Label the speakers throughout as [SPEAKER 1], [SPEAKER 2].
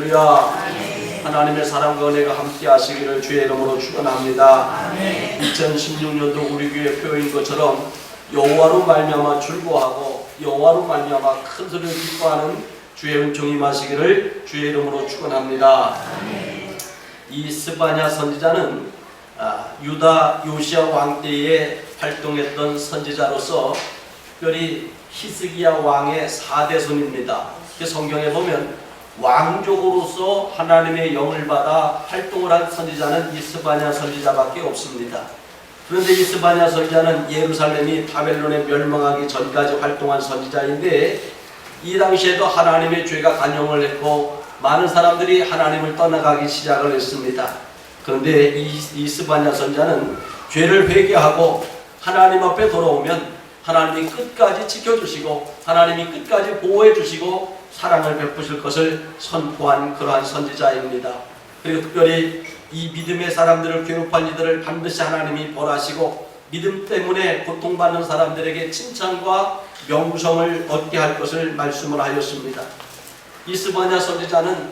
[SPEAKER 1] 할렐루야. 하나님의 사랑과 은혜가 함께 하시기를 주의 이름으로 축원합니다. 2016년도 우리 교회 표인 것처럼 여호와로 말미암아 즐거워하고 여호와로 말미암아 큰 소리를 기뻐하는 주의 은총이 임하시기를 주의 이름으로 축원합니다. 이 스바냐 선지자는 유다 요시야 왕 때에 활동했던 선지자로서 특별히 히스기야 왕의 4대 손입니다. 성경에 보면 왕족으로서 하나님의 영을 받아 활동을 한 선지자는 이 스바냐 선지자밖에 없습니다. 그런데 이 스바냐 선지자는 예루살렘이 바벨론에 멸망하기 전까지 활동한 선지자인데 이 당시에도 하나님의 죄가 간영을 했고 많은 사람들이 하나님을 떠나가기 시작을 했습니다. 그런데 이 스바냐 선지자는 죄를 회개하고 하나님 앞에 돌아오면 하나님이 끝까지 지켜주시고 하나님이 끝까지 보호해 주시고 사랑을 베푸실 것을 선포한 그러한 선지자입니다. 그리고 특별히 이 믿음의 사람들을 괴롭한 이들을 반드시 하나님이 벌하시고 믿음 때문에 고통받는 사람들에게 칭찬과 명성을 얻게 할 것을 말씀을 하였습니다. 이 스바냐 선지자는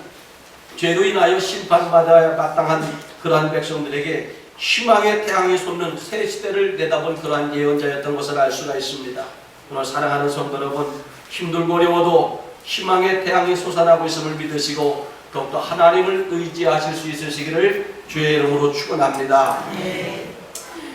[SPEAKER 1] 죄로 인하여 심판받아야 마땅한 그러한 백성들에게 희망의 태양이 솟는 새 시대를 내다본 그러한 예언자였던 것을 알 수가 있습니다. 오늘 사랑하는 성도 여러분, 힘들고 어려워도 희망의 태양이 솟아나고 있음을 믿으시고 더욱더 하나님을 의지하실 수 있으시기를 주의 이름으로 축원합니다.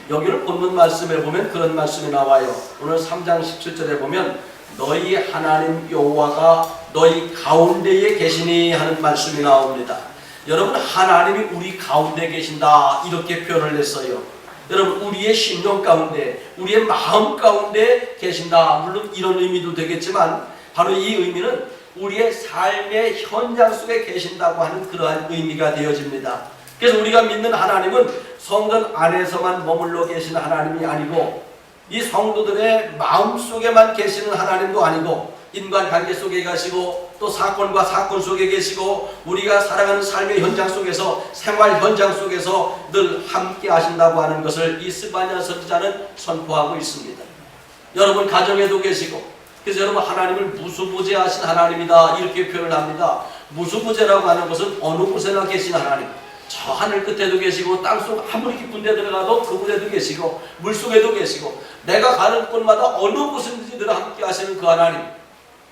[SPEAKER 1] 여기를 본문 말씀에 보면 그런 말씀이 나와요. 오늘 3장 17절에 보면 너희 하나님 여호와가 너희 가운데에 계시니 하는 말씀이 나옵니다. 여러분, 하나님이 우리 가운데 계신다 이렇게 표현을 했어요. 여러분, 우리의 심령 가운데 우리의 마음 가운데 계신다. 물론 이런 의미도 되겠지만 바로 이 의미는 우리의 삶의 현장 속에 계신다고 하는 그러한 의미가 되어집니다. 그래서 우리가 믿는 하나님은 성전 안에서만 머물러 계시는 하나님이 아니고 이 성도들의 마음 속에만 계시는 하나님도 아니고 인간관계 속에 계시고 또 사건과 사건 속에 계시고 우리가 살아가는 삶의 현장 속에서 생활 현장 속에서 늘 함께 하신다고 하는 것을 이 스바냐 선지자는 선포하고 있습니다. 여러분 가정에도 계시고 그래서 여러분 하나님을 무수부재하신 하나님이다 이렇게 표현을 합니다. 무수부재라고 하는 것은 어느 곳에나 계신 하나님, 저 하늘 끝에도 계시고 땅속 아무리 깊은 데 들어가도 그곳에도 계시고 물속에도 계시고 내가 가는 곳마다 어느 곳인지 늘 함께 하시는 그 하나님,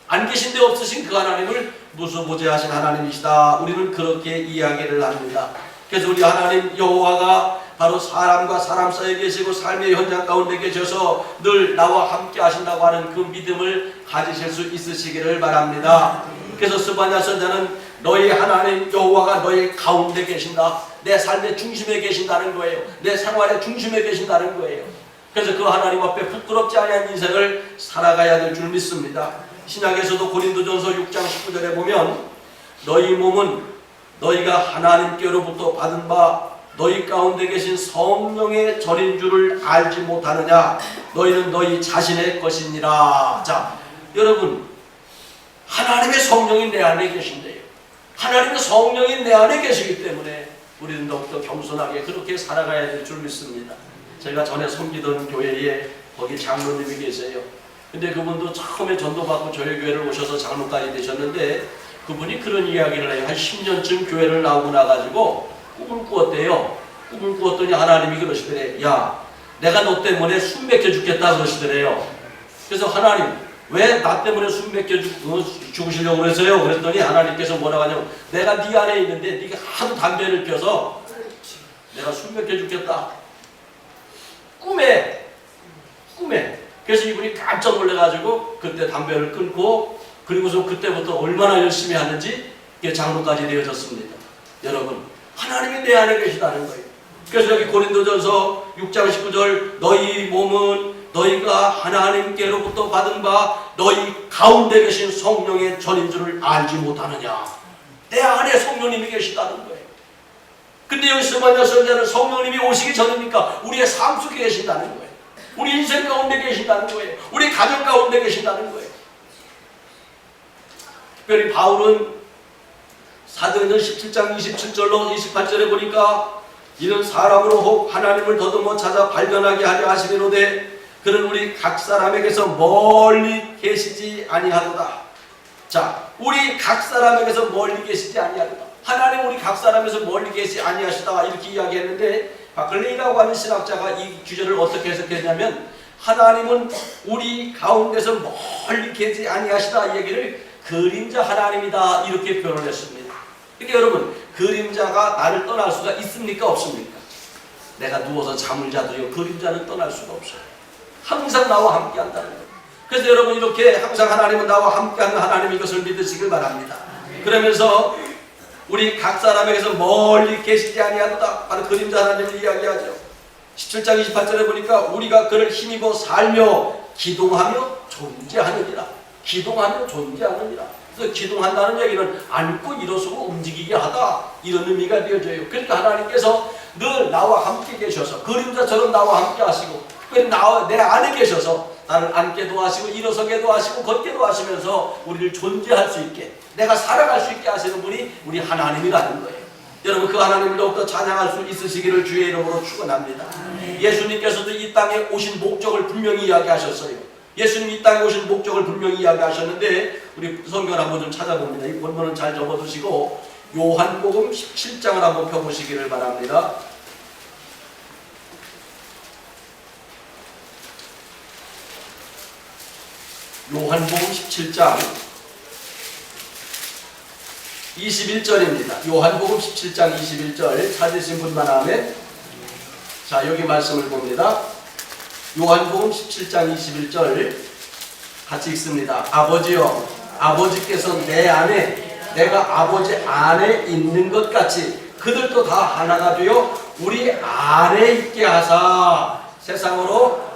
[SPEAKER 1] 안 계신 데 없으신 그 하나님을 무수부재하신 하나님이시다. 우리는 그렇게 이야기를 합니다. 그래서 우리 하나님 여호와가 바로 사람과 사람 사이에 계시고 삶의 현장 가운데 계셔서 늘 나와 함께 하신다고 하는 그 믿음을 가지실 수 있으시기를 바랍니다. 그래서 스바냐 선지자는 너희 하나님 여호와가 너희 가운데 계신다. 내 삶의 중심에 계신다는 거예요. 내 생활의 중심에 계신다는 거예요. 그래서 그 하나님 앞에 부끄럽지 않은 인생을 살아가야 될 줄 믿습니다. 신약에서도 고린도전서 6장 19절에 보면 너희 몸은 너희가 하나님께로부터 받은 바 너희 가운데 계신 성령의 절인 줄을 알지 못하느냐. 너희는 너희 자신의 것이니라. 자, 여러분 하나님의 성령이 내 안에 계신데요. 하나님의 성령이 내 안에 계시기 때문에 우리는 더욱더 겸손하게 그렇게 살아가야 될 줄 믿습니다. 제가 전에 섬기던 교회에 거기 장로님이 계세요. 근데 그분도 처음에 전도받고 저희 교회를 오셔서 장로까지 되셨는데 그분이 그런 이야기를 해요. 한 10년쯤 교회를 나오고 나가지고 꿈을 꾸었대요. 꿈을 꾸었더니 하나님이 그러시더래. 야, 내가 너 때문에 숨 막혀 죽겠다 그러시더래요. 그래서 하나님 왜 나 때문에 숨 막혀 죽으시려고 그랬어요? 그랬더니 하나님께서 뭐라고 하냐면 내가 네 안에 있는데 네가 하도 담배를 펴서 내가 숨 막혀 죽겠다. 꿈에. 그래서 이분이 깜짝 놀래가지고 그때 담배를 끊고 그리고서 그때부터 얼마나 열심히 하는지 장로까지 되어졌습니다. 여러분 하나님이 내 안에 계시다는 거예요. 그래서 여기 고린도전서 6장 19절 너희 몸은 너희가 하나님께로부터 받은 바 너희 가운데 계신 성령의 전인 줄을 알지 못하느냐. 내 안에 성령님이 계시다는 거예요. 근데 여기 스바냐 선지자는 성령님이 오시기 전이니까 우리의 삶 속에 계신다는 거예요. 우리 인생 가운데 계신다는 거예요. 우리 가정 가운데 계신다는 거예요. 특별히 바울은 사도행전 17장 27절로 28절에 보니까 이는 사람으로 혹 하나님을 더듬어 찾아 발견하게 하려 하시리로되 그는 우리 각 사람에게서 멀리 계시지 아니하도다. 자, 우리 각 사람에게서 멀리 계시지 아니하도다. 하나님 우리 각 사람에서 멀리 계시지 아니하시다 이렇게 이야기했는데, 바클레이라고 하는 신학자가 이 구절을 어떻게 해석했냐면, 하나님은 우리 가운데서 멀리 계시지 아니하시다 이 얘기를 그림자 하나님이다 이렇게 표현을 했습니다. 그러니까 여러분, 그림자가 나를 떠날 수가 있습니까 없습니까? 내가 누워서 잠을 자도요 그림자는 떠날 수가 없어요. 항상 나와 함께 한다는 거예요. 그래서 여러분, 이렇게 항상 하나님은 나와 함께하는 하나님, 이것을 믿으시길 바랍니다. 그러면서 우리 각 사람에게서 멀리 계시지 아니하도다, 바로 그림자 하나님을 이야기하죠. 17장 28절에 보니까 우리가 그를 힘입어 살며 기동하며 존재하느니라. 기동하며 존재하느니라. 그래서 기동한다는 얘기는 앉고 일어서고 움직이게 하다, 이런 의미가 되어져요. 그러니까 하나님께서 늘 나와 함께 계셔서 그림자처럼 나와 함께 하시고, 내 안에 계셔서 나를 앉게도 하시고 일어서게도 하시고 걷게도 하시면서 우리를 존재할 수 있게, 내가 살아갈 수 있게 하시는 분이 우리 하나님이라는 거예요. 여러분, 그 하나님을 더욱더 찬양할 수 있으시기를 주의 이름으로 축원합니다. 예수님께서도 이 땅에 오신 목적을 분명히 이야기하셨어요. 예수님이 이 땅에 오신 목적을 분명히 이야기하셨는데, 우리 성경을 한번 좀 찾아봅니다. 이 본문은 잘 적어두시고 요한복음 17장을 한번 펴보시기를 바랍니다. 요한복음 17장 21절입니다. 요한복음 17장 21절 찾으신 분만 하면, 자, 여기 말씀을 봅니다. 요한복음 17장 21절 같이 읽습니다. 아버지여, 아버지께서 내 안에, 내가 아버지 안에 있는 것 같이 그들도 다 하나가 되어 우리 안에 있게 하사 세상으로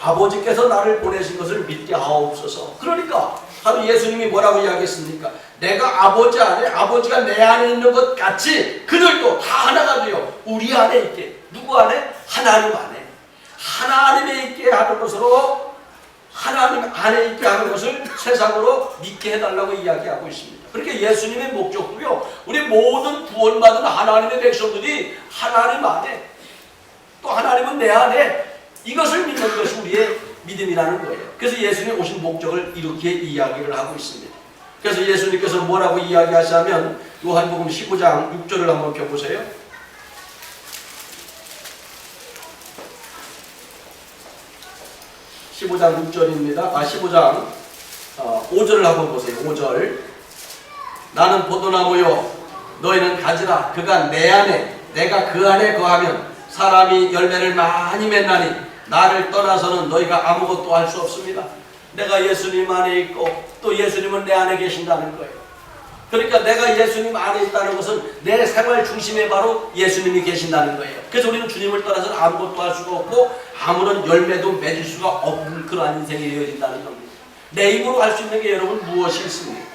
[SPEAKER 1] 아버지께서 나를 보내신 것을 믿게 하옵소서. 그러니까 바로 예수님이 뭐라고 이야기했습니까? 내가 아버지 안에, 아버지가 내 안에 있는 것 같이 그들도 다 하나가 되어 우리 안에 있게. 누구 안에? 하나님 안에. 하나님에 있게 하는 것으로, 하나님 안에 있게 하는 것을 세상으로 믿게 해달라고 이야기하고 있습니다. 그렇게 예수님의 목적도요, 우리 모든 구원받은 하나님의 백성들이 하나님 안에, 또 하나님은 내 안에, 이것을 믿는 것이 우리의 믿음이라는 거예요. 그래서 예수님이 오신 목적을 이렇게 이야기를 하고 있습니다. 그래서 예수님께서 뭐라고 이야기하시냐면, 요한복음 15장 6절을 한번 펴보세요. 15장 6절입니다. 15장 5절을 한번 보세요. 5절. 나는 포도나무요 너희는 가지라. 그가 내 안에, 내가 그 안에 거하면 사람이 열매를 많이 맺나니 나를 떠나서는 너희가 아무것도 할 수 없습니다. 내가 예수님 안에 있고 또 예수님은 내 안에 계신다는 거예요. 그러니까 내가 예수님 안에 있다는 것은 내 생활 중심에 바로 예수님이 계신다는 거예요. 그래서 우리는 주님을 떠나서는 아무것도 할 수가 없고 아무런 열매도 맺을 수가 없는 그러한 인생이 되어진다는 겁니다. 내 힘으로 할 수 있는 게 여러분 무엇이 있습니까?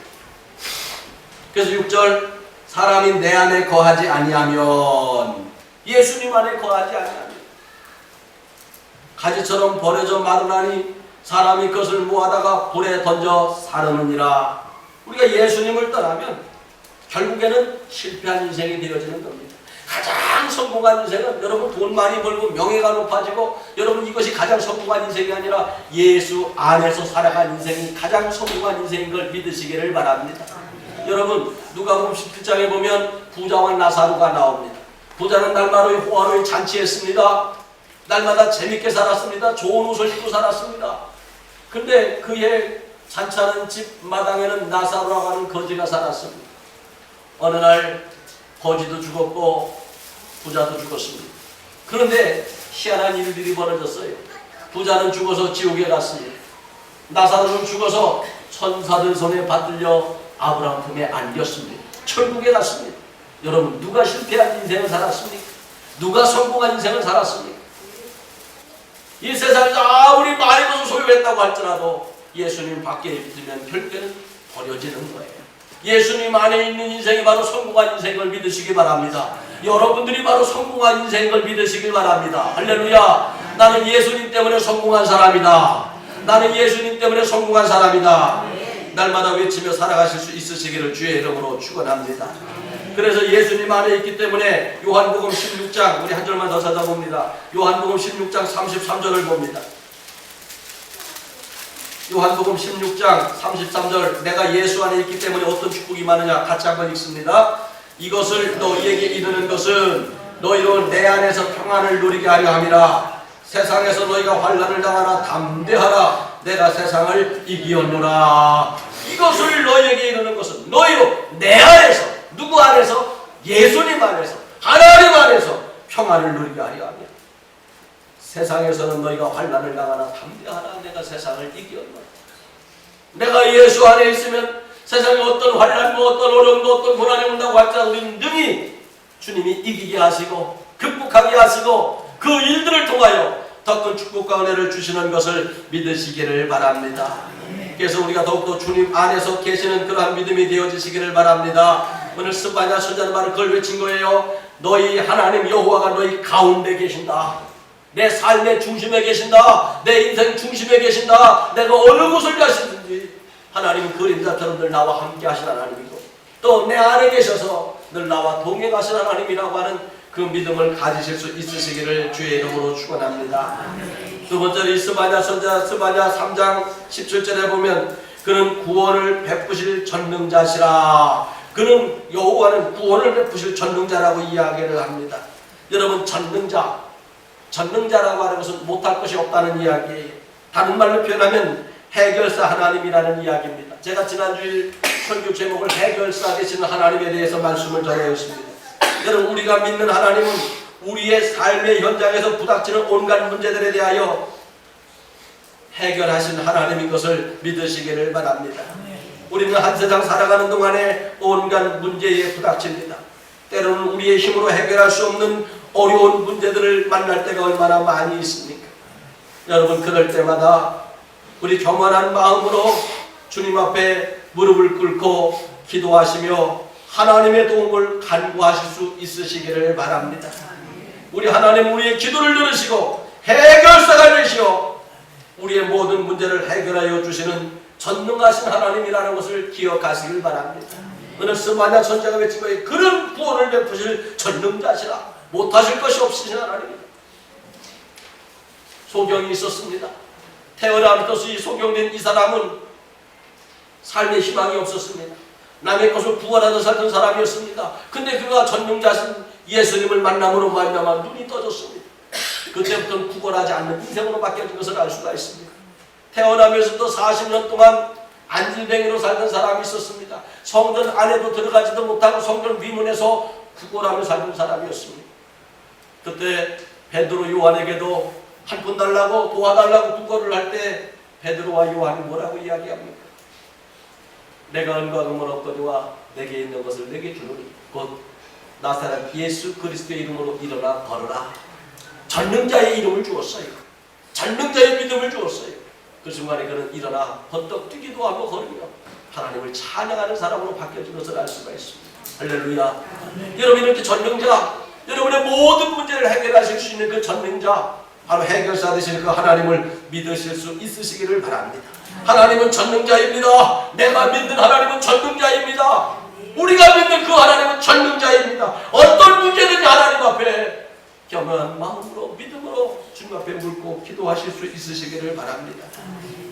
[SPEAKER 1] 그래서 6절, 사람이 내 안에 거하지 아니하면, 예수님 안에 거하지 아니하면 가지처럼 버려져 마르나니 사람이 그것을 모아다가 불에 던져 사르느니라. 우리가 예수님을 떠나면 결국에는 실패한 인생이 되어지는 겁니다. 가장 성공한 인생은 여러분 돈 많이 벌고 명예가 높아지고, 여러분 이것이 가장 성공한 인생이 아니라 예수 안에서 살아간 인생이 가장 성공한 인생인 걸 믿으시기를 바랍니다. 여러분 누가복음 17장에 보면 부자와 나사로가 나옵니다. 부자는 날마다 호화로이 잔치했습니다. 날마다 재밌게 살았습니다. 좋은 옷을 입고 살았습니다. 근데 그의 잔치하는 집 마당에는 나사로라고 하는 거지가 살았습니다. 어느 날 거지도 죽었고 부자도 죽었습니다. 그런데 희한한 일들이 벌어졌어요. 부자는 죽어서 지옥에 갔습니다. 나사로는 죽어서 천사들 손에 받들려 아브라함 품에 안겼습니다. 천국에 갔습니다. 여러분 누가 실패한 인생을 살았습니까? 누가 성공한 인생을 살았습니까? 이 세상에서 아무리 많이 것을 소유했다고 할지라도 예수님 밖에 있으면 결국에는 버려지는 거예요. 예수님 안에 있는 인생이 바로 성공한 인생을 믿으시기 바랍니다. 여러분들이 바로 성공한 인생을 믿으시길 바랍니다. 할렐루야. 나는 예수님 때문에 성공한 사람이다. 나는 예수님 때문에 성공한 사람이다. 날마다 외치며 살아가실 수 있으시기를 주의 이름으로 축원합니다. 그래서 예수님 안에 있기 때문에 요한복음 16장, 우리 한 절만 더 찾아봅니다. 요한복음 16장 33절을 봅니다. 요한복음 16장 33절, 내가 예수 안에 있기 때문에 어떤 축복이 많으냐, 같이 한번 읽습니다. 이것을 너희에게 이르는 것은 너희로 내 안에서 평안을 누리게 하려 함이라. 세상에서 너희가 환난을 당하나 담대하라. 내가 세상을 이기었노라. 이것을 너희에게 이르는 것은 너희로 내 안에서, 누구 안에서? 예수님 안에서, 하나님 안에서 평안을 누리게 하려 함이라. 세상에서는 너희가 환난을 당하나 담대하라. 내가 세상을 이기었노라. 내가 예수 안에 있으면 세상에 어떤 환난도 어떤 어려움도 어떤 고난이 온다고 할지라도 우리는 능히 주님이 이기게 하시고 극복하게 하시고 그 일들을 통하여 더 큰 축복과 은혜를 주시는 것을 믿으시기를 바랍니다. 그래서 우리가 더욱더 주님 안에서 계시는 그러한 믿음이 되어지시기를 바랍니다. 오늘 스바냐 선자는 바로 그걸 외친 거예요. 너희 하나님 여호와가 너희 가운데 계신다. 내 삶의 중심에 계신다. 내 인생 중심에 계신다. 내가 어느 곳을 가시든지 하나님은 그림자처럼 늘 나와 함께 하신 하나님이고 또 내 안에 계셔서 늘 나와 동행하신 하나님이라고 하는 그 믿음을 가지실 수 있으시기를 주의 이름으로 축원합니다. 두 번째로 스바냐 선자 스바냐 3장 17절에 보면 그는 구원을 베푸실 전능자시라. 그는 여호와는 구원을 베푸실 전능자라고 이야기를 합니다. 여러분, 전능자라고 하는 것은 못할 것이 없다는 이야기예요. 다른 말로 표현하면 해결사 하나님이라는 이야기입니다. 제가 지난주일 설교 제목을 해결사 되시는 하나님에 대해서 말씀을 전하였습니다. 여러분, 우리가 믿는 하나님은 우리의 삶의 현장에서 부닥치는 온갖 문제들에 대하여 해결하신 하나님인 것을 믿으시기를 바랍니다. 우리는 한 세상 살아가는 동안에 온갖 문제에 부닥칩니다. 때로는 우리의 힘으로 해결할 수 없는 어려운 문제들을 만날 때가 얼마나 많이 있습니까? 여러분, 그럴 때마다 우리 겸허한 마음으로 주님 앞에 무릎을 꿇고 기도하시며 하나님의 도움을 간구하실 수 있으시기를 바랍니다. 우리 하나님, 우리의 기도를 들으시고 해결사가 되시어 우리의 모든 문제를 해결하여 주시는 전능하신 하나님이라는 것을 기억하시길 바랍니다. 오늘 스바냐 선자가 외친 거예요. 그런 구원을 베푸실 전능자시라. 못하실 것이 없으신 하나님입니다. 소경이 있었습니다. 태어나면서 이 소경된 이 사람은 삶의 희망이 없었습니다. 남의 것을 구원하며 살던 사람이었습니다. 근데 그가 전능자신 예수님을 만남으로 말미암아 눈이 떠졌습니다. 그때부터는 구걸하지 않는 인생으로 바뀌어진 것을 알 수가 있습니다. 태어나면서도 40년 동안 안질뱅이로 살던 사람이 있었습니다. 성전 안에도 들어가지도 못하고 성전 위문에서 구걸하며 살던 사람이었습니다. 그때 베드로 요한에게도 한 푼 달라고 도와달라고 구걸을 할 때 베드로와 요한이 뭐라고 이야기합니까? 내가 은과 금은 없거니와 내게 있는 것을 내게 주노니 곧 나사렛 예수 그리스도의 이름으로 일어나 걸어라. 전능자의 이름을 주었어요. 전능자의 믿음을 주었어요. 그 순간에 그는 일어나 번떡 뛰기도 하고 걸으며 하나님을 찬양하는 사람으로 바뀌어진 것을 알 수가 있습니다. 할렐루야. 여러분, 이렇게 전능자, 여러분의 모든 문제를 해결하실 수 있는 그 전능자, 바로 해결사 되실 그 하나님을 믿으실 수 있으시기를 바랍니다. 하나님은 전능자입니다. 내가 믿는 하나님은 전능자입니다. 우리가 믿는 그 하나님은 전능자입니다. 어떤 문제든지 하나님 앞에 겸허한 마음으로 믿음으로 주님 앞에 묻고 기도하실 수 있으시기를 바랍니다.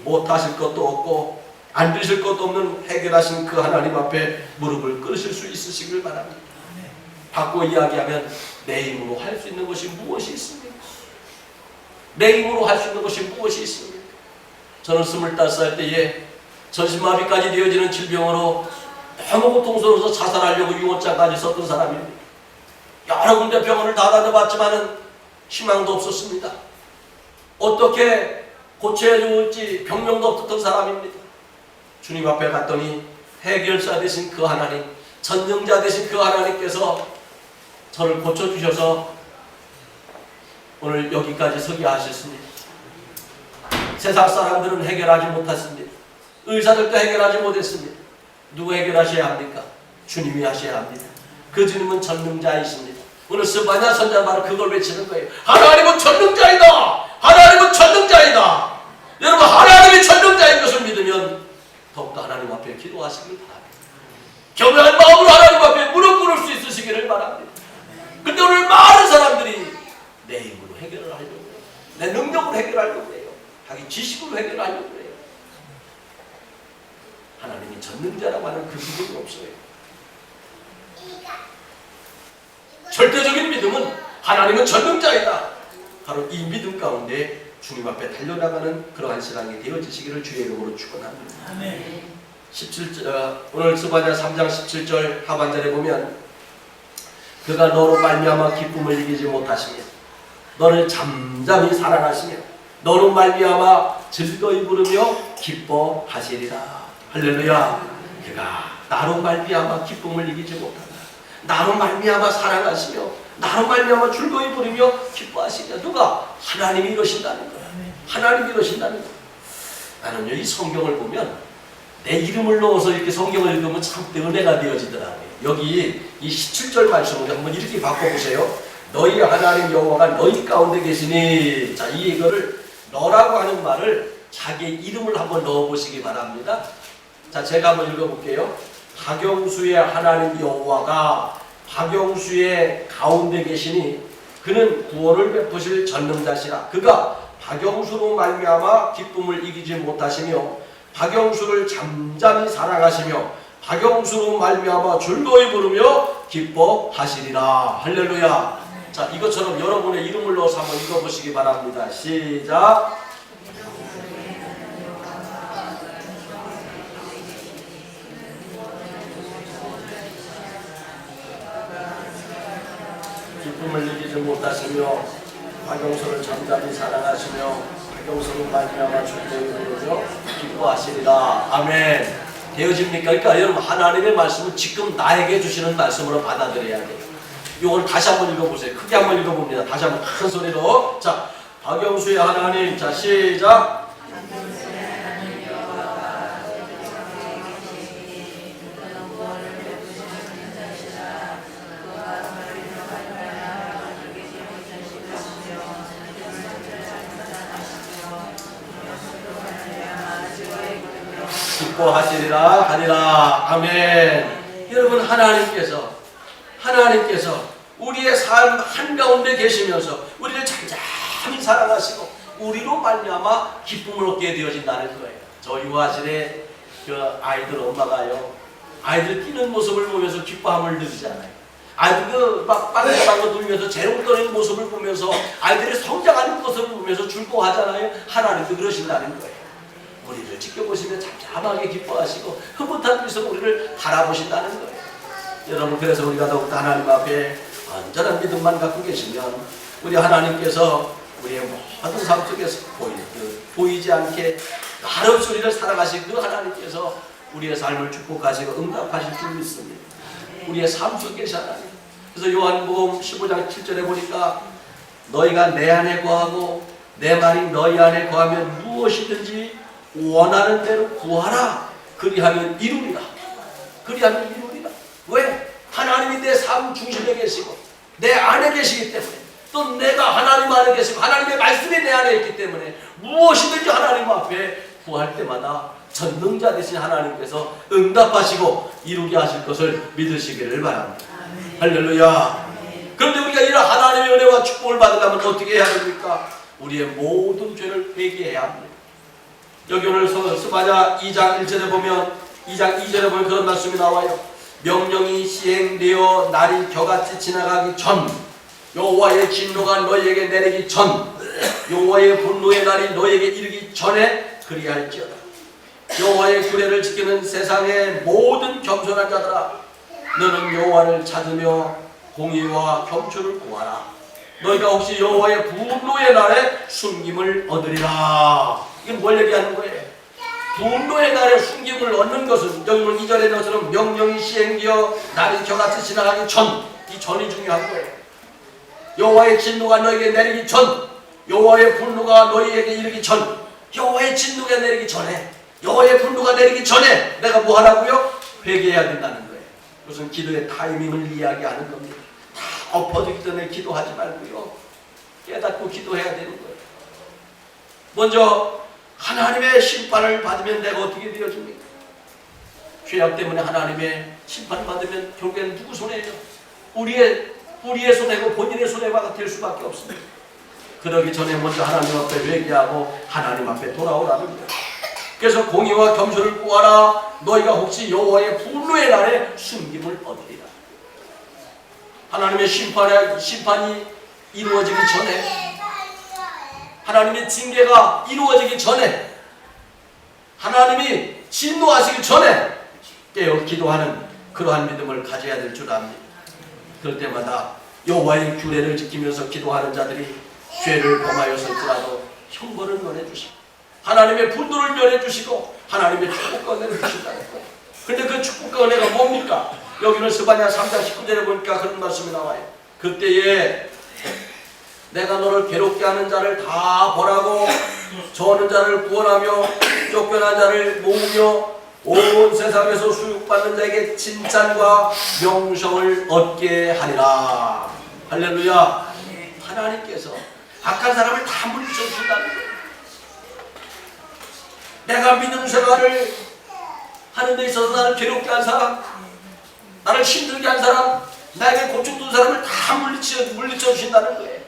[SPEAKER 1] 못하실 것도 없고 안 되실 것도 없는 해결하신 그 하나님 앞에 무릎을 꿇으실 수 있으시기를 바랍니다. 바꿔 이야기하면 내 힘으로 할 수 있는 것이 무엇이 있습니까? 내 힘으로 할 수 있는 것이 무엇이 있습니까? 저는 25살 때에 전신마비까지 되어지는 질병으로 너무 고통스러워서 자살하려고 유언장까지 썼던 사람입니다. 여러 군데 병원을 다 다녀봤지만 희망도 없었습니다. 어떻게 고쳐야 좋을지 병명도 없었던 사람입니다. 주님 앞에 갔더니 해결사 되신 그 하나님, 전능자 되신 그 하나님께서 저를 고쳐주셔서 오늘 여기까지 서게 하셨습니다. 세상 사람들은 해결하지 못했습니다. 의사들도 해결하지 못했습니다. 누구 해결하셔야 합니까? 주님이 하셔야 합니다. 그 주님은 전능자이십니다. 오늘 스바냐 선자는 바로 그걸 외치는 거예요. 하나님은 전능자이다! 하나님은 전능자이다! 여러분, 하나님이 전능자인 것을 믿으면 더욱더 하나님 앞에 기도하시길 바랍니다. 겸허한 마음으로 하나님 앞에 무릎 꿇을 수 있으시기를 바랍니다. 근데 오늘 많은 사람들이 내 힘으로 해결을 하려고 해요. 내 능력으로 해결하려고 해요. 자기 지식으로 해결하려고 해요. 절대적인 믿음은 하나님은 전능자이다. 바로 이 믿음 가운데 주님 앞에 달려나가는 그러한 신앙이 되어지시기를 주의 이름으로 축원합니다.
[SPEAKER 2] 아멘.
[SPEAKER 1] 17절, 오늘 스바냐 3장 17절 하반절에 보면 그가 너로 말미암아 기쁨을 이기지 못하시며 너를 잠잠히 사랑하시며 너로 말미암아 즐거이 부르며 기뻐하시리라. 할렐루야. 그가 나로 말미암아 기쁨을 이기지 못한다. 나로 말미암아 사랑하시며 나로 말미암아 즐거이 부르며 기뻐하시리라. 누가? 하나님이 이러신다는 거야. 하나님이 이러신다는 거야. 나는요, 이 성경을 보면 내 이름을 넣어서 이렇게 성경을 읽으면 참 은혜가 되어지더라고요. 여기 이 17절 말씀을 한번 이렇게 바꿔보세요. 너희 하나님 여호와가 너희 가운데 계시니. 자, 이거를 너라고 하는 말을 자기 이름을 한번 넣어보시기 바랍니다. 자, 제가 한번 읽어볼게요. 박영수의 하나님 여호와가 박영수의 가운데 계시니 그는 구원을 베푸실 전능자시라. 그가 박영수로 말미암아 기쁨을 이기지 못하시며 박영수를 잠잠히 사랑하시며 박영수로 말미암아 즐거이 부르며 기뻐하시리라. 할렐루야. 자, 이것처럼 여러분의 이름을 넣어서 한번 읽어보시기 바랍니다. 시작. 기쁨을 이기지 못하시며 박영수를 잠잠히 사랑하시며 박영수로 말미암아 즐거이 부르며 기뻐하시리라. 아멘. 되어집니까? 그러니까 여러분, 하나님의 말씀은 지금 나에게 주시는 말씀으로 받아들여야 돼요. 이걸 다시 한번 읽어보세요. 크게 한번 읽어봅니다. 다시 한번 큰 소리로. 자, 박영수의 하나님. 자, 시작. 기뻐하시리라 하리라. 아멘. 여러분, 하나님께서 우리의 삶 한가운데 계시면서 우리를 잠잠히 사랑하시고 우리로 말미암아 기쁨을 얻게 되어진다는 거예요. 저 유아실에 그 아이들 엄마가요, 아이들 뛰는 모습을 보면서 기뻐함을 느끼잖아요. 아이들 막 빵빵빵 돌면서 재롱거리는 모습을 보면서 아이들이 성장하는 모습을 보면서 즐거워하잖아요. 하나님도 그러신다는 거예요. 우리를 지켜보시면 잠잠하게 기뻐하시고 흐뭇한 미소로 우리를 바라보신다는 거예요. 여러분, 그래서 우리가 더욱더 하나님 앞에 온전한 믿음만 갖고 계시면 우리 하나님께서 우리의 모든 삶 속에서 보이지 않게 말없이 우리를 사랑하시고 그 하나님께서 우리의 삶을 축복하시고 응답하실 줄 믿습니다. 우리의 삶 속에 계신 하나님. 그래서 요한복음 15장 7절에 보니까 너희가 내 안에 거하고 내 말이 너희 안에 거하면 무엇이든지 원하는 대로 구하라. 그리하면 이루리라. 그리하면 이루리라. 왜? 하나님이 내 삶 중심에 계시고 내 안에 계시기 때문에, 또 내가 하나님 안에 계시고 하나님의 말씀이 내 안에 있기 때문에 무엇이든지 하나님 앞에 구할 때마다 전능자 되신 하나님께서 응답하시고 이루게 하실 것을 믿으시기를 바랍니다. 할렐루야. 그런데 우리가 이런 하나님의 은혜와 축복을 받으려면 어떻게 해야 됩니까? 우리의 모든 죄를 회개해야 합니다. 여기 오늘 스바냐 2장 1절에 보면, 2장 2절에 보면 그런 말씀이 나와요. 명령이 시행되어 날이 겨같이 지나가기 전, 여호와의 진노가 너희에게 내리기 전, 여호와의 분노의 날이 너희에게 이르기 전에 그리할지어다. 여호와의 규례를 지키는 세상의 모든 겸손한 자들아, 너는 여호와를 찾으며 공의와 경초를 구하라. 너희가 혹시 여호와의 분노의 날에 숨김을 얻으리라. 이게 뭘 얘기하는 거예요? 분노의 날에 숨김을 얻는 것은 여기 2절에 것처럼 명령이 시행되어 날이 겨같이 지나가기 전, 이 전이 중요한 거예요. 여호와의 진노가 너에게 내리기 전, 여호와의 분노가 너희에게 이르기 전, 여호와의 진노가 내리기 전에, 여호와의 분노가 내리기 전에 내가 뭐 하라고요? 회개해야 된다는 거예요. 무슨 기도의 타이밍을 이야기하는 겁니다. 다 엎어지기 전에 기도하지 말고요, 깨닫고 기도해야 되는 거예요. 먼저 하나님의 심판을 받으면 내가 어떻게 되어집니까? 죄악 때문에 하나님의 심판을 받으면 결국엔 누구 손해예요? 우리의 손해고 본인의 손해가 될 수밖에 없습니다. 그러기 전에 먼저 하나님 앞에 회개하고 하나님 앞에 돌아오라는 거예요. 그래서 공의와 겸손을 구하라. 너희가 혹시 여호와의 분노의 날에 숨김을 얻으리라. 하나님의 심판이 이루어지기 전에, 하나님의 징계가 이루어지기 전에, 하나님이 진노하시기 전에 깨어 기도하는 그러한 믿음을 가져야 될 줄 압니다. 그럴 때마다 여호와의 규례를 지키면서 기도하는 자들이 죄를 범하였을지라도 형벌을 면해주시고 하나님의 분노를 면해주시고 하나님의 축복과 은혜를 주신다는 거예요. 근데 그 축복과 은혜가 뭡니까? 여기는 스바냐 3장 19절에 보니까 그런 말씀이 나와요. 그때에 내가 너를 괴롭게 하는 자를 다 벌하고 저는 자를 구원하며 쫓겨난 자를 모으며 온 세상에서 수육받는 자에게 칭찬과 명성을 얻게 하리라. 할렐루야. 하나님께서 악한 사람을 다 물리쳐 주신다는 거예요. 내가 믿음 생활을 하는 데 있어서 나를 괴롭게 한 사람, 나를 힘들게 한 사람, 나에게 고충 준 사람을 다 물리쳐 주신다는 거예요.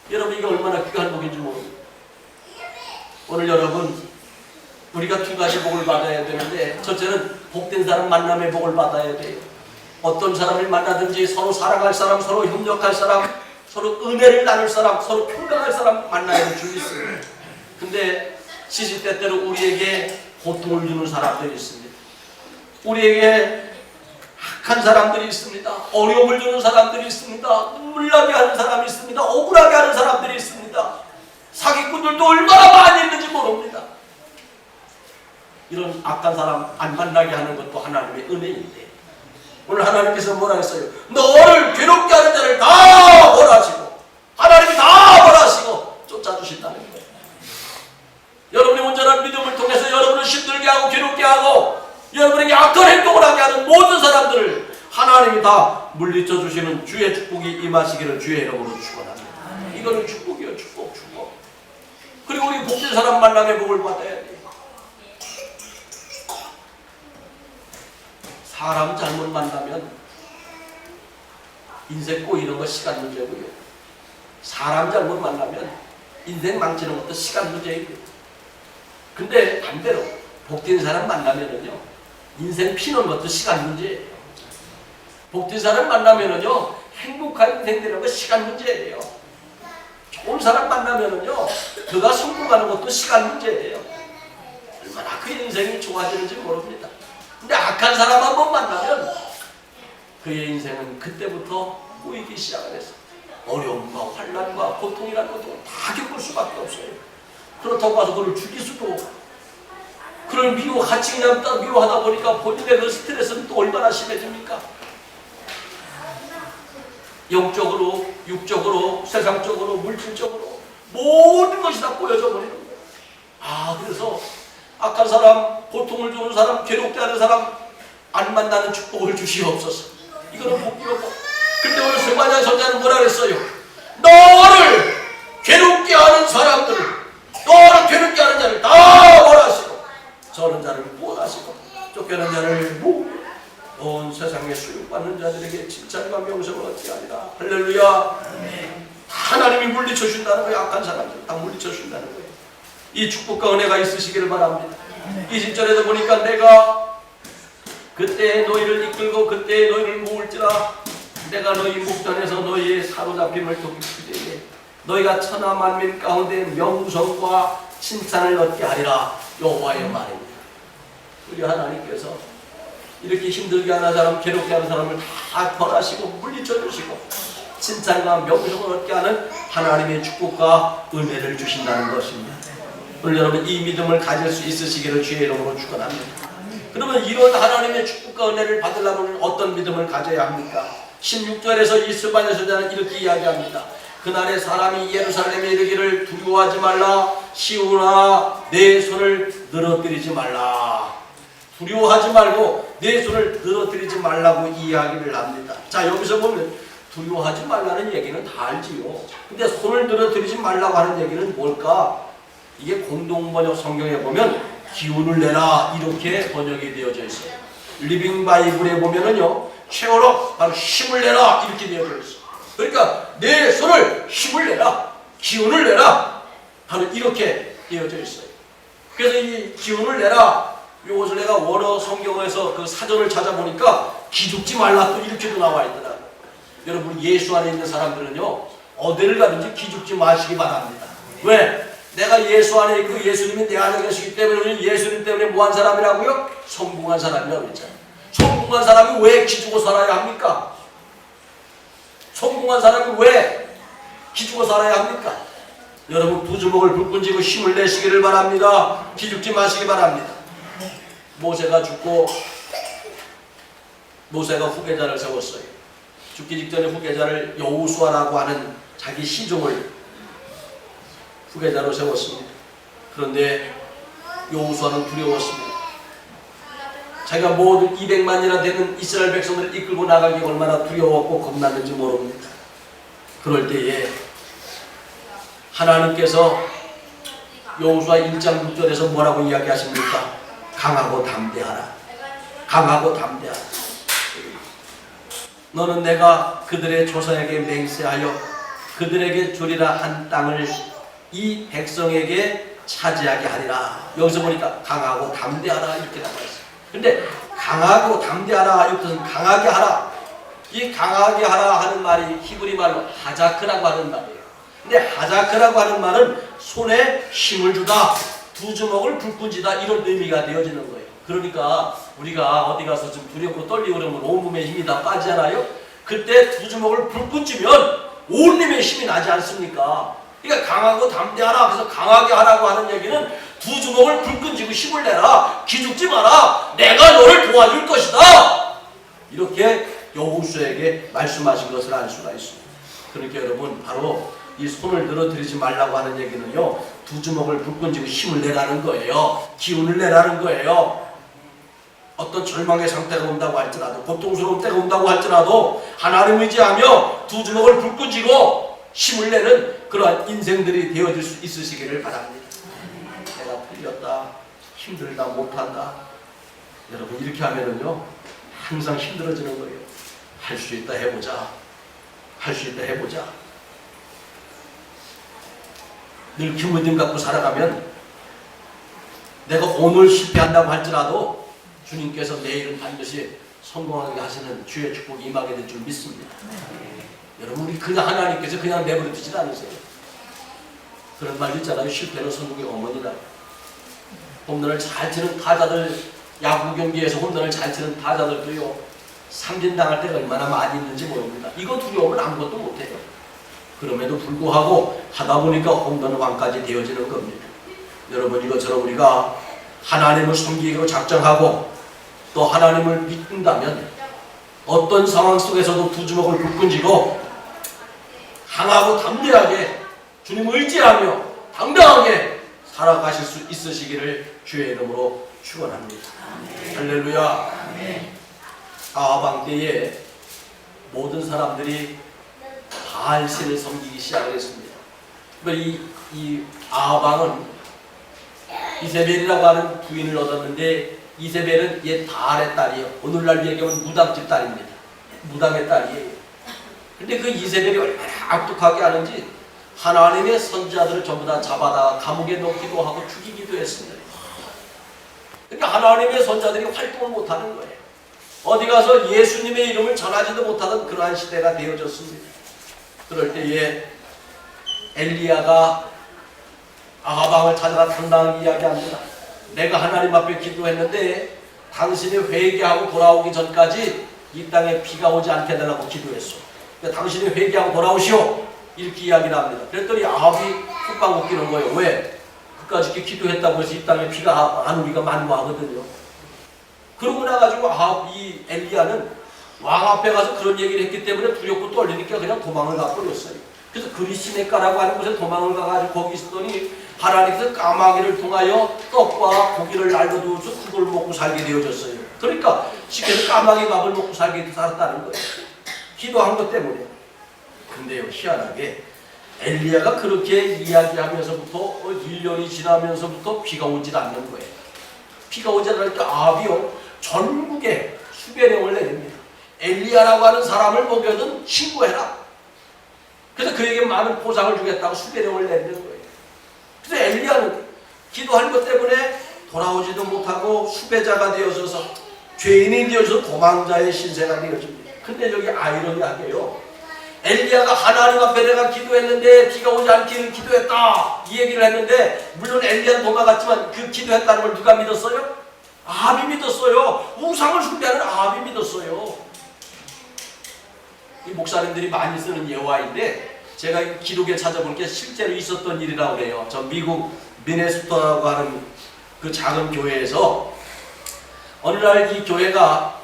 [SPEAKER 1] 여러분, 이게 얼마나 귀한 복인지 모릅니다. 오늘 여러분, 우리가 두 가지 복을 받아야 되는데, 첫째는 복된 사람 만남의 복을 받아야 돼요. 어떤 사람을 만나든지 서로 사랑할 사람, 서로 협력할 사람, 서로 은혜를 나눌 사람, 서로 평강할 사람 만나야 될 줄 있어요. 근데 시시때때로 우리에게 고통을 주는 사람들이 있습니다. 우리에게 악한 사람들이 있습니다. 어려움을 주는 사람들이 있습니다. 눈물나게 하는 사람이 있습니다. 억울하게 하는 사람들이 있습니다. 사기꾼들도 얼마나 많이 있는지 모릅니다. 이런 악한 사람 안 만나게 하는 것도 하나님의 은혜인데, 오늘 하나님께서 뭐라 했어요? 너를 괴롭게 하는 자를 다 벌하시고 하나님이 다 벌하시고 쫓아주신다는 거예요. 여러분의 온전한 믿음을 통해서 여러분을 힘들게 하고 괴롭게 하고 여러분에게 악한 행동을 하게 하는 모든 사람들을 하나님이 다 물리쳐 주시는 주의 축복이 임하시기를 주의 이름으로 축원합니다. 이거는 축복이에요. 축복. 그리고 우리 복된 사람 만남의 복을 받아야 돼요. 사람 잘못 만나면 인생 꼬이는 거 시간 문제고요. 사람 잘못 만나면 인생 망치는 것도 시간 문제이고요. 근데 반대로 복된 사람 만나면은요, 인생 피는 것도 시간 문제예요. 복된 사람 만나면은요, 행복한 인생 되는 거 시간 문제예요. 좋은 사람 만나면은요, 그가 성공하는 것도 시간 문제예요. 얼마나 그의 인생이 좋아지는지 모릅니다. 근데 악한 사람 한번 만나면 그의 인생은 그때부터 꼬이기 시작을 했어요. 어려움과 환난과 고통이라는 것도 다 겪을 수밖에 없어요. 그렇다고 해서 그를 죽일 수도, 그를 같이 그냥 미워하다 보니까 본인의 그 스트레스는 또 얼마나 심해집니까? 영적으로, 육적으로, 세상적으로, 물질적으로 모든 것이 다 꼬여져 버리는 거예요. 그래서 악한 사람, 고통을 주는 사람, 괴롭게 하는 사람 안 만나는 축복을 주시옵소서. 이거는 복이고. 근데 오늘 스바냐 선자는 뭐라 그랬어요? 너를 괴롭게 하는 사람들을, 너를 괴롭게 하는 자를 다 벌하시고 저는 자를 구원하시고 쫓겨난 자를 모으고 온 세상에 수육받는 자들에게 칭찬과 명성을 얻게 하리라. 할렐루야. 하나님이 물리쳐 준다는 거예요. 악한 사람들 다 물리쳐 준다는 거예요. 이 축복과 은혜가 있으시기를 바랍니다. 20절에도 보니까 내가 그때 너희를 이끌고 그때 너희를 모을지라 내가 너희 목전에서 너희의 사로잡힘을 돕기 때문에 너희가 천하 만민 가운데 명성과 칭찬을 얻게 하리라. 여호와의 말입니다. 우리 하나님께서 이렇게 힘들게 하는 사람, 괴롭게 하는 사람을 다 벌하시고 물리쳐 주시고 칭찬과 명성을 얻게 하는 하나님의 축복과 은혜를 주신다는 것입니다. 오늘 여러분 이 믿음을 가질 수 있으시기를 주의 이름으로 축원합니다. 그러면 이런 하나님의 축복과 은혜를 받으려면 어떤 믿음을 가져야 합니까? 16절에서 이 스바냐 선자는 이렇게 이야기합니다. 그날에 사람이 예루살렘에 이르기를 두려워하지 말라. 시온아 내 손을 늘어뜨리지 말라. 두려워하지 말고 내 손을 늘어뜨리지 말라고 이야기를 합니다. 자, 여기서 보면 두려워하지 말라는 얘기는 다 알지요. 근데 손을 늘어뜨리지 말라고 하는 얘기는 뭘까? 이게 공동번역 성경에 보면 기운을 내라 이렇게 번역이 되어져 있어요. 리빙 바이블에 보면은요, 최어로 바로 힘을 내라 이렇게 되어져 있어요. 그러니까 내 손을 힘을 내라, 기운을 내라, 바로 이렇게 되어져 있어요. 그래서 이 기운을 내라, 이것을 내가 원어 성경에서 그 사전을 찾아보니까 기죽지 말라 또 이렇게도 나와 있더라. 여러분 예수 안에 있는 사람들은요 어디를 가든지 기죽지 마시기 바랍니다. 왜? 내가 예수 안에 있고 예수님이 내 안에 계시기 때문에 우리는 예수님 때문에 뭐한 사람이라고요? 성공한 사람이라고 그랬잖아요. 성공한 사람이 왜 기죽어 살아야 합니까? 성공한 사람이 왜 기죽어 살아야 합니까? 여러분 두 주먹을 불끈 쥐고 힘을 내시기를 바랍니다. 기죽지 마시기 바랍니다. 모세가 죽고 모세가 후계자를 세웠어요. 죽기 직전에 후계자를 여호수아라고 하는 자기 시종을 후계자로 세웠습니다. 그런데 여호수아는 두려웠습니다. 자기가 모든 200만이나 되는 이스라엘 백성들을 이끌고 나가기 얼마나 두려웠고 겁났는지 모릅니다. 그럴 때에 하나님께서 여호수아 1장 6절에서 뭐라고 이야기하십니까? 강하고 담대하라. 강하고 담대하라. 너는 내가 그들의 조상에게 맹세하여 그들에게 주리라 한 땅을 이 백성에게 차지하게 하리라. 여기서 보니까 강하고 담대하라 이렇게 나와 있어요. 근데 강하고 담대하라 이 뜻은 강하게 하라. 이 강하게 하라 하는 말이 히브리 말로 하자크라고 하는 말이에요. 근데 하자크라고 하는 말은 손에 힘을 주다, 두 주먹을 불끈 쥐다 이런 의미가 되어지는 거예요. 그러니까 우리가 어디 가서 좀 두렵고 떨리고 그러면 온몸에 힘이 다 빠지잖아요. 그때 두 주먹을 불끈 쥐면 온 힘에 힘이 나지 않습니까? 그러니까 강하고 담대하라. 그래서 강하게 하라고 하는 얘기는 두 주먹을 불끈 쥐고 힘을 내라. 기죽지 마라. 내가 너를 도와줄 것이다. 이렇게 여호수아에게 말씀하신 것을 알 수가 있습니다. 그러니까 여러분 바로 이 손을 늘어뜨리지 말라고 하는 얘기는요, 두 주먹을 불끈 쥐고 힘을 내라는 거예요. 기운을 내라는 거예요. 어떤 절망의 상태가 온다고 할지라도, 고통스러운 때가 온다고 할지라도 하나님 의지하며 두 주먹을 불끈 쥐고 힘을 내는 그러한 인생들이 되어질 수 있으시기를 바랍니다. 내가 틀렸다, 힘들다, 못한다. 여러분 이렇게 하면은요 항상 힘들어지는 거예요. 할 수 있다 해보자. 할 수 있다 해보자. 늘 기운을 갖고 살아가면 내가 오늘 실패한다고 할지라도 주님께서 내일은 반드시 성공하게 하시는 주의 축복이 임하게 될 줄 믿습니다. 여러분 우리 그냥 하나님께서 그냥 내버려 두지 않으세요. 그런 말 있잖아요. 실패는 성공의 어머니다. 홈런을 잘 치는 타자들, 야구 경기에서 홈런을 잘 치는 타자들도요 삼진당할 때가 얼마나 많이 있는지 모릅니다. 이거 두려우면 아무것도 못해요. 그럼에도 불구하고 하다 보니까 홈런 왕까지 되어지는 겁니다. 여러분 이것처럼 우리가 하나님을 섬기기로 작정하고 또 하나님을 믿는다면 어떤 상황 속에서도 두 주먹을 불끈 쥐고 강하고 담대하게 주님을 의지하며 당당하게 살아가실 수 있으시기를 주의 이름으로 축원합니다. 할렐루야. 아방 때에 모든 사람들이 바알신을 섬기기 시작을 했습니다. 이 아방은 이세벨이라고 하는 부인을 얻었는데 이세벨은 옛 바알의 딸이에요. 오늘날 얘기하면 무당집 딸입니다. 무당의 딸이에요. 근데 그 이세벨이 얼마나 악독하게 하는지 하나님의 선지자들을 전부 다 잡아다 감옥에 넣기도 하고 죽이기도 했습니다. 그러니까 하나님의 선지자들이 활동을 못하는 거예요. 어디 가서 예수님의 이름을 전하지도 못하던 그러한 시대가 되어졌습니다. 그럴 때에 엘리야가 아하방을 찾아가 당당하게 이야기합니다. 내가 하나님 앞에 기도했는데 당신이 회개하고 돌아오기 전까지 이 땅에 비가 오지 않게 해달라고 기도했어. 그러니까 당신이 회개하고 돌아오시오. 이렇게 이야기를 합니다. 그랬더니 아합이 훅방귀 끼는 거예요. 왜? 그까짓 게 기도했다고 해서 이 땅에 비가 안 오기가 만무하거든요. 그러고 나가지고 이 엘리야는 왕 앞에 가서 그런 얘기를 했기 때문에 두렵고 떨리니까 그냥 도망을 가버렸어요. 그래서 그리시네가라고 하는 곳에 도망을 가가지고 거기 있었더니 하나님께서 까마귀를 통하여 떡과 고기를 날려두어서 그걸 먹고 살게 되어졌어요. 그러니까 쉽게 까마귀 밥을 먹고 살게 살았다는 거예요. 기도한 것 때문에. 근데요 희한하게 엘리야가 그렇게 이야기하면서부터 1년이 지나면서부터 비가 오질 않는 거예요. 비가 오지 않으니까 아합이요 전국에 수배령을 내립니다. 엘리야라고 하는 사람을 먹여든 신고해라. 그래서 그에게 많은 보상을 주겠다고 수배령을 내리는 거예요. 그래서 엘리야는 기도한 것 때문에 돌아오지도 못하고 수배자가 되어져서 죄인이 되어져서 도망자의 신세가 되어집니다. 근데 여기 아이러니하게요 엘리야가 하나님 앞에 내가 기도했는데 비가 오지 않기를 기도했다 이 얘기를 했는데, 물론 엘리야는 도망갔지만 그 기도했다는 걸 누가 믿었어요? 아합이 믿었어요. 우상을 숭배하는 아합이 믿었어요. 이 목사님들이 많이 쓰는 예화인데, 제가 기록에 찾아본 게 실제로 있었던 일이라고 해요. 저 미국 미네소타라고 하는 그 작은 교회에서 어느 날 이 교회가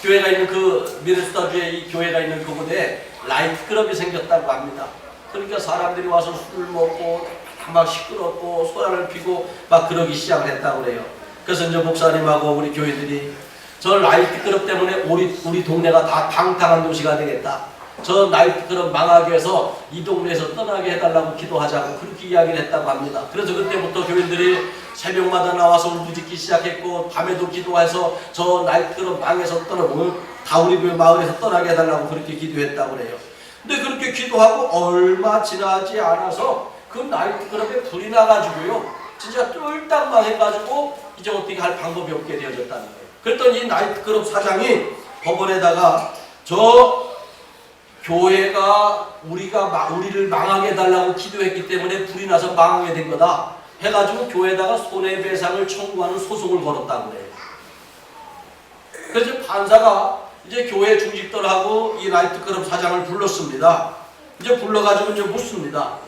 [SPEAKER 1] 있는 그 미네소타주에 이 교회가 있는 그곳에 나이트클럽이 생겼다고 합니다. 그러니까 사람들이 와서 술을 먹고 막 시끄럽고 소란을 피고 막 그러기 시작을 했다고 그래요. 그래서 이제 목사님하고 우리 교회들이 저 나이트클럽 때문에 우리 동네가 다 방탕한 도시가 되겠다, 저 나이트클럽 망하게 해서 이 동네에서 떠나게 해달라고 기도하자고 그렇게 이야기를 했다고 합니다. 그래서 그때부터 교인들이 새벽마다 나와서 울부짖기 시작했고, 밤에도 기도해서 저 나이트클럽 망해서 다 우리 교회 마을에서 떠나게 해달라고 그렇게 기도했다고 그래요. 근데 그렇게 기도하고 얼마 지나지 않아서 그 나이트클럽에 불이 나가지고요, 진짜 쫄딱 망해가지고 이제 어떻게 할 방법이 없게 되어졌다는 거예요. 그랬더니 이 나이트클럽 사장이 법원에다가 저 교회가 우리를 망하게 해달라고 기도했기 때문에 불이 나서 망하게 된 거다 해가지고 교회에다가 손해배상을 청구하는 소송을 걸었다고 해요. 그래서 판사가 이제 교회 중직들하고 이 나이트클럽 사장을 불렀습니다. 이제 불러가지고 이제 묻습니다.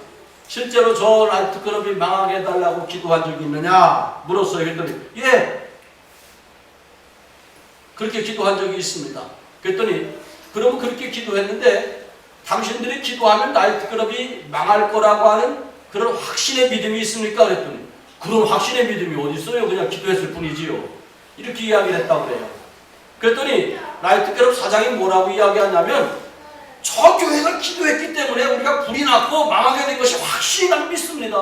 [SPEAKER 1] 실제로 저 나이트클럽이 망하게 해달라고 기도한 적이 있느냐 물었어요. 그랬더니 예, 그렇게 기도한 적이 있습니다. 그랬더니 그럼 그렇게 기도했는데 당신들이 기도하면 나이트클럽이 망할 거라고 하는 그런 확신의 믿음이 있습니까? 그랬더니 그런 확신의 믿음이 어디 있어요? 그냥 기도했을 뿐이지요. 이렇게 이야기를 했다고 그래요. 그랬더니 나이트클럽 사장이 뭐라고 이야기하냐면, 저 교회가 기도했기 때문에 우리가 불이 났고 망하게 된 것이 확실히 난 믿습니다.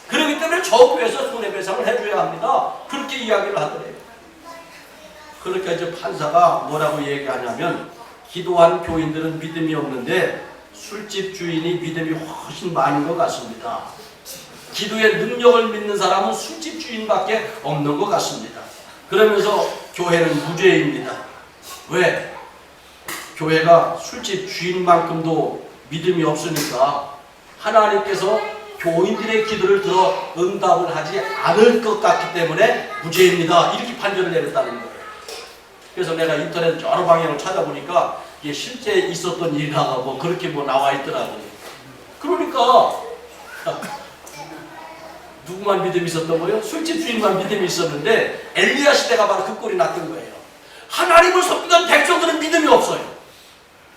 [SPEAKER 1] 그렇기 때문에 저 교회에서 손해배상을 해줘야 합니다. 그렇게 이야기를 하더래요. 그렇게 이제 판사가 뭐라고 얘기하냐면, 기도한 교인들은 믿음이 없는데 술집 주인이 믿음이 훨씬 많은 것 같습니다. 기도의 능력을 믿는 사람은 술집 주인밖에 없는 것 같습니다. 그러면서 교회는 무죄입니다. 왜? 교회가 술집 주인만큼도 믿음이 없으니까 하나님께서 교인들의 기도를 들어 응답을 하지 않을 것 같기 때문에 무죄입니다. 이렇게 판결을 내렸다는 거예요. 그래서 내가 인터넷 여러 방향을 찾아보니까 이게 실제 있었던 일이라고 뭐 그렇게 뭐 나와 있더라고요. 그러니까 누구만 믿음이 있었던 거예요? 술집 주인만 믿음이 있었는데 엘리야 시대가 바로 그 꼴이 났던 거예요. 하나님을 섬기던 백성들은 믿음이 없어요.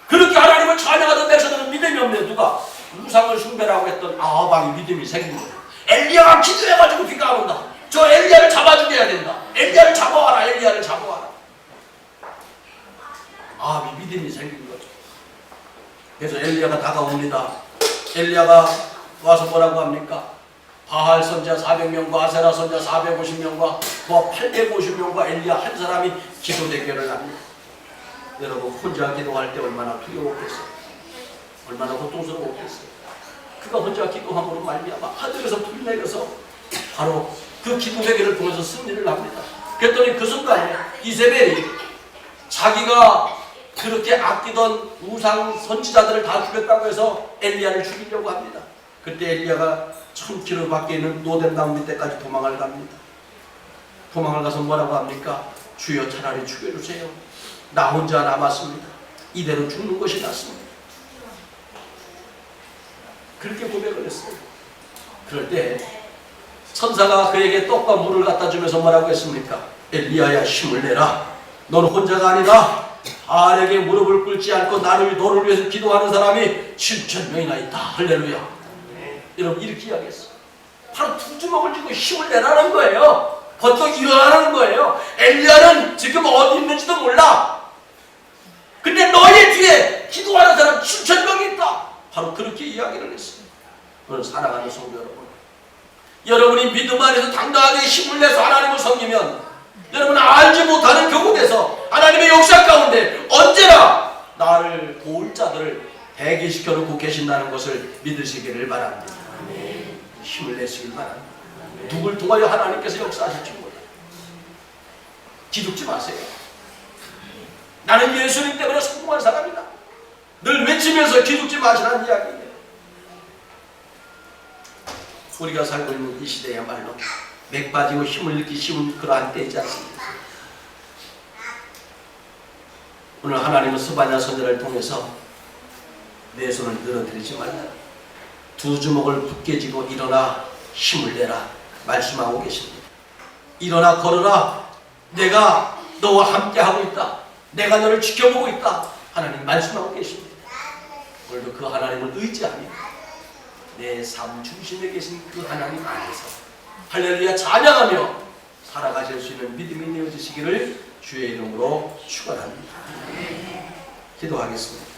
[SPEAKER 1] 그렇게 하나님을 찬양하던 백성들은 믿음이 없네요. 누가? 우상을 숭배라고 했던 아합왕이 믿음이 생긴 거예요. 엘리야가 기도해가지고 비가 안 온다. 저 엘리야를 잡아 죽여야 된다. 엘리야를 잡아와라. 엘리야를 잡아와라. 아합이 믿음이 생긴 거죠. 그래서 엘리야가 다가옵니다. 엘리야가 와서 뭐라고 합니까? 바알 선지자 400명과 아세라 선지자 450명과 부하 850명과 엘리야 한 사람이 기도 대결을 합니다. 여러분, 혼자 기도할 때 얼마나 두려웠겠어요? 얼마나 고통스러웠겠어요? 그가 혼자 기도함으로 말미암아 하늘에서 불이 내려서 바로 그 기도 대결을 통해서 승리를 합니다. 그랬더니 그 순간에 이세벨이 자기가 그렇게 아끼던 우상 선지자들을 다 죽였다고 해서 엘리야를 죽이려고 합니다. 그때 엘리야가 1000km 밖에 있는 노뎀나무 밑에까지 도망을 갑니다. 도망을 가서 뭐라고 합니까? 주여, 차라리 죽여주세요. 나 혼자 남았습니다. 이대로 죽는 것이 낫습니다. 그렇게 고백을 했어요. 그럴 때 천사가 그에게 떡과 물을 갖다 주면서 뭐라고 했습니까? 엘리야야, 힘을 내라. 너는 혼자가 아니다. 바알에게 무릎을 꿇지 않고 너를 위해서 기도하는 사람이 7000명이나 있다. 할렐루야. 여러분, 이렇게 이야기했어요. 바로 두 주먹을 쥐고 힘을 내라는 거예요. 버떡 일어나는 거예요. 엘리야는 지금 어디 있는지도 몰라. 근데 너희 뒤에 기도하는 사람 7000명이 있다. 바로 그렇게 이야기를 했어요. 오늘 사랑하는 성도 여러분, 여러분이 믿음 안에서 당당하게 힘을 내서 하나님을 섬기면 여러분 알지 못하는 교국에서 하나님의 역사 가운데 언제나 나를 도울 자들을 대기시켜 놓고 계신다는 것을 믿으시기를 바랍니다. 힘을 내시길 바랍니다. 누굴 통하여 하나님께서 역사하실지 몰라요. 기죽지 마세요. 나는 예수님 때문에 성공한 사람이다. 늘 외치면서 기죽지 마시라는 이야기예요. 우리가 살고 있는 이 시대야말로 맥 빠지고 힘을 잃기 쉬운 그러한 때이지 않습니까? 오늘 하나님은 스바냐 선지자를 통해서 내 손을 늘어뜨리지 말라, 두 주먹을 굳게 쥐고 일어나 힘을 내라 말씀하고 계십니다. 일어나 걸어라. 내가 너와 함께하고 있다. 내가 너를 지켜보고 있다. 하나님 말씀하고 계십니다. 오늘도 그 하나님을 의지하며 내 삶 중심에 계신 그 하나님 안에서 할렐루야 찬양하며 살아가실 수 있는 믿음이 되어지시기를 주의 이름으로 축원합니다. 기도하겠습니다.